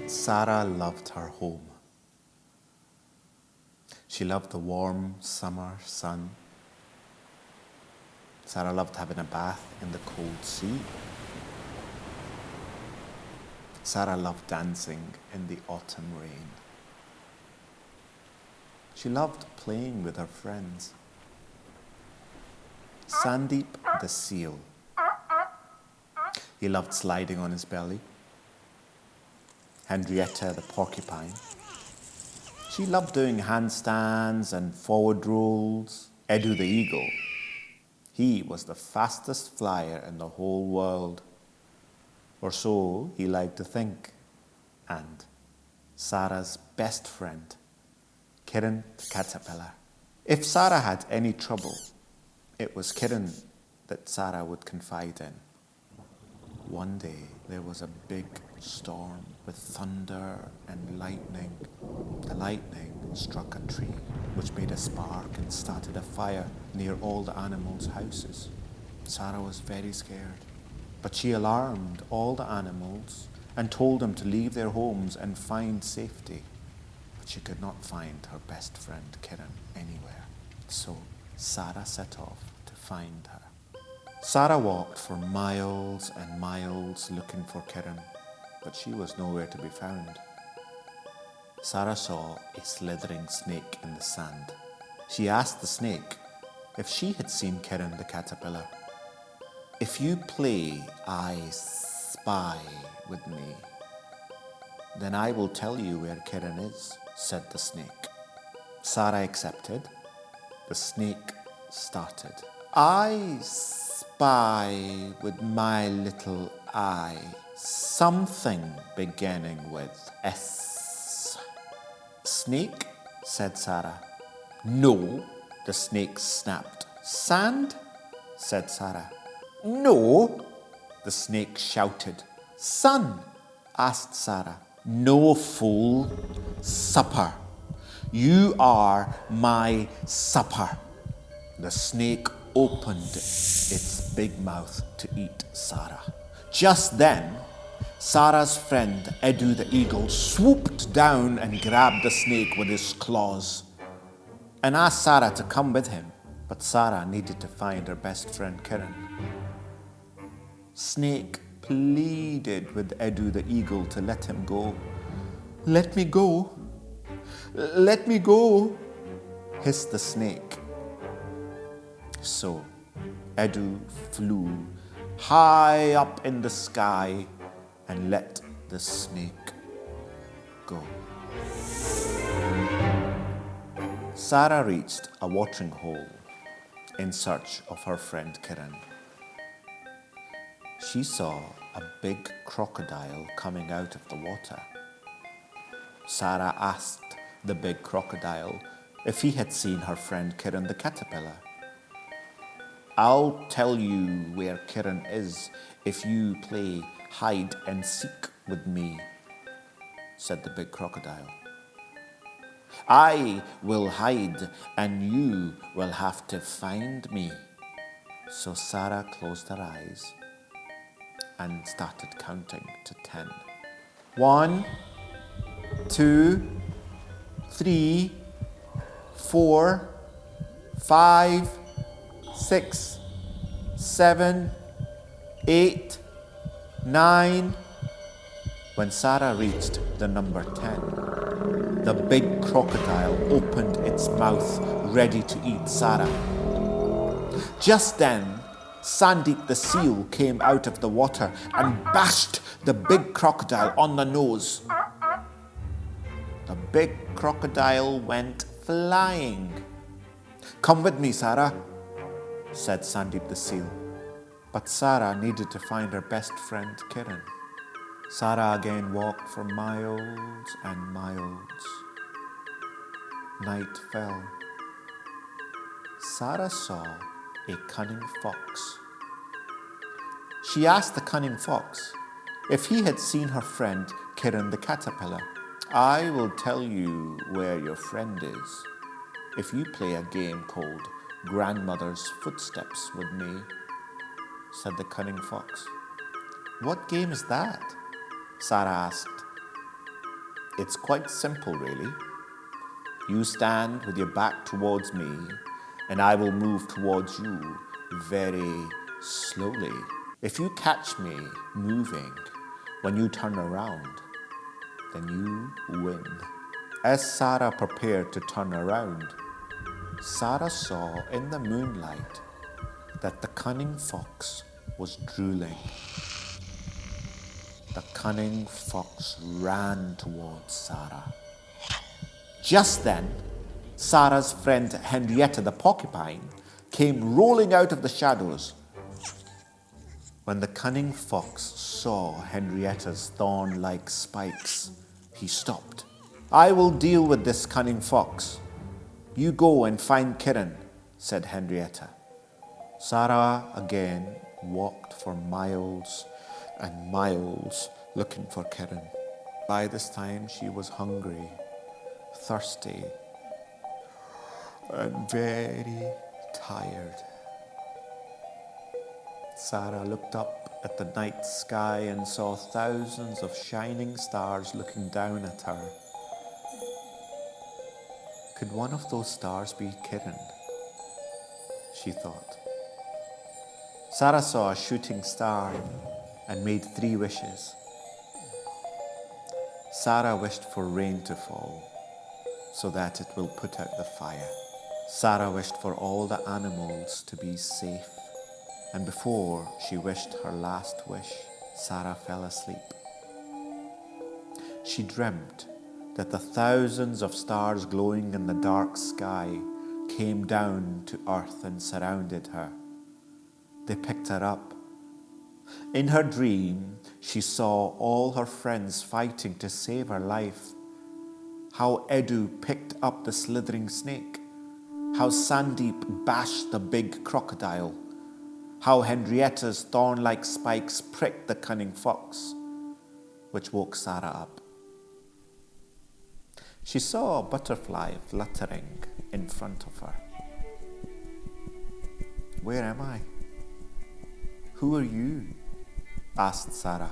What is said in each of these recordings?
Sara loved her home. She loved the warm summer sun. Sara loved having a bath in the cold sea. Sara loved dancing in the autumn rain. She loved playing with her friends. Sandeep the seal. He loved sliding on his belly. Henrietta the porcupine. She loved doing handstands and forward rolls. Edu the eagle. He was the fastest flyer in the whole world. Or so he liked to think. And Sara's best friend, Kiran the caterpillar. If Sara had any trouble, it was Kiran that Sara would confide in. One day there was a big storm with thunder and lightning. The lightning struck a tree, which made a spark and started a fire near all the animals' houses. Sara was very scared, but she alarmed all the animals and told them to leave their homes and find safety. But she could not find her best friend Kiran anywhere. So Sara set off to find her. Sara walked for miles and miles looking for Kiran, but she was nowhere to be found. Sara saw a slithering snake in the sand. She asked the snake if she had seen Kiran the caterpillar. "If you play I spy with me, then I will tell you where Kiran is," said the snake. Sara accepted. The snake started. "I spy with my little eye something beginning with S." "Snake," said Sara. "No," the snake snapped. "Sand?" said Sara. "No," the snake shouted. "Sun?" asked Sara. "No, fool. Supper. You are my supper." The snake opened its big mouth to eat Sara. Just then, Sara's friend Edu the eagle swooped down and grabbed the snake with his claws and asked Sara to come with him. But Sara needed to find her best friend Kiran. Snake pleaded with Edu the eagle to let him go. "Let me go. Let me go," hissed the snake. So Edu flew high up in the sky and let the snake go. Sara reached a watering hole in search of her friend Kiran. She saw a big crocodile coming out of the water. Sara asked the big crocodile if he had seen her friend Kiran the caterpillar. "I'll tell you where Kiran is if you play hide and seek with me," said the big crocodile. "I will hide and you will have to find me." So Sara closed her eyes and started counting to 10. 1, 2, 3, 4, 5, 6, 7, 8, 9. When Sara reached the number 10, the big crocodile opened its mouth ready to eat Sara. Just then, Sandeep the seal came out of the water and bashed the big crocodile on the nose. The big crocodile went flying. "Come with me, Sara," said Sandeep the seal. But Sara needed to find her best friend Kiran. Sara again walked for miles and miles. Night fell. Sara saw a cunning fox. She asked the cunning fox if he had seen her friend Kiran the caterpillar. "I will tell you where your friend is if you play a game called grandmother's footsteps with me, said the cunning fox. What game is that? Sara asked. It's quite simple, really. You stand with your back towards me, and I will move towards you very slowly. If you catch me moving when you turn around, then you win. As Sara prepared to turn around, Sara saw in the moonlight that the cunning fox was drooling. The cunning fox ran towards Sara. Just then, Sara's friend Henrietta the porcupine came rolling out of the shadows. When the cunning fox saw Henrietta's thorn-like spikes, he stopped. I will deal with this cunning fox. You go and find Kiran, said Henrietta. Sara again walked for miles and miles looking for Kiran. By this time she was hungry, thirsty, and very tired. Sara looked up at the night sky and saw thousands of shining stars looking down at her. Could one of those stars be Kiran? She thought. Sara saw a shooting star and made 3 wishes. Sara wished for rain to fall so that it will put out the fire. Sara wished for all the animals to be safe. And before she wished her last wish, Sara fell asleep. She dreamt that the thousands of stars glowing in the dark sky came down to earth and surrounded her. They picked her up. In her dream, she saw all her friends fighting to save her life. How Edu picked up the slithering snake. How Sandeep bashed the big crocodile. How Henrietta's thorn-like spikes pricked the cunning fox, which woke Sara up. She saw a butterfly fluttering in front of her. Where am I? Who are you? Asked Sara.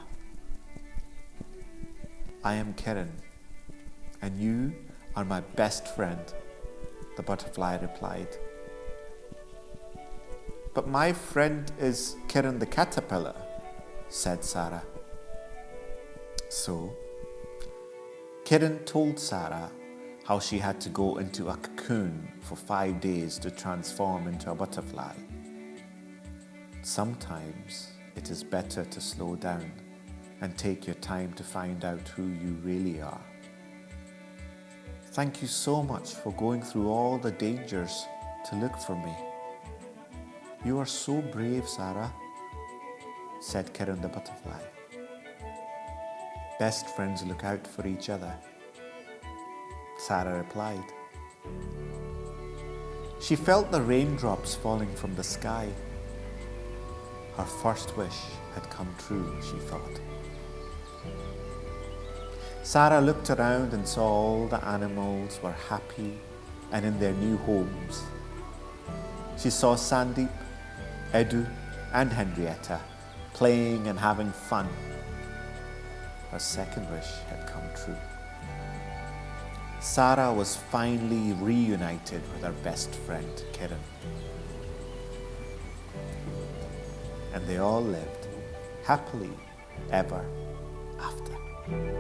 I am Kiran, and you are my best friend, the butterfly replied. But my friend is Kiran the caterpillar, said Sara. So, Kiran told Sara how she had to go into a cocoon for 5 days to transform into a butterfly. Sometimes it is better to slow down and take your time to find out who you really are. Thank you so much for going through all the dangers to look for me. You are so brave, Sara, said Kiran the butterfly. Best friends look out for each other, Sara replied. She felt the raindrops falling from the sky. Her first wish had come true, she thought. Sara looked around and saw all the animals were happy and in their new homes. She saw Sandeep, Edu, and Henrietta playing and having fun. Her second wish had come true. Sara was finally reunited with her best friend, Kiran. And they all lived happily ever after.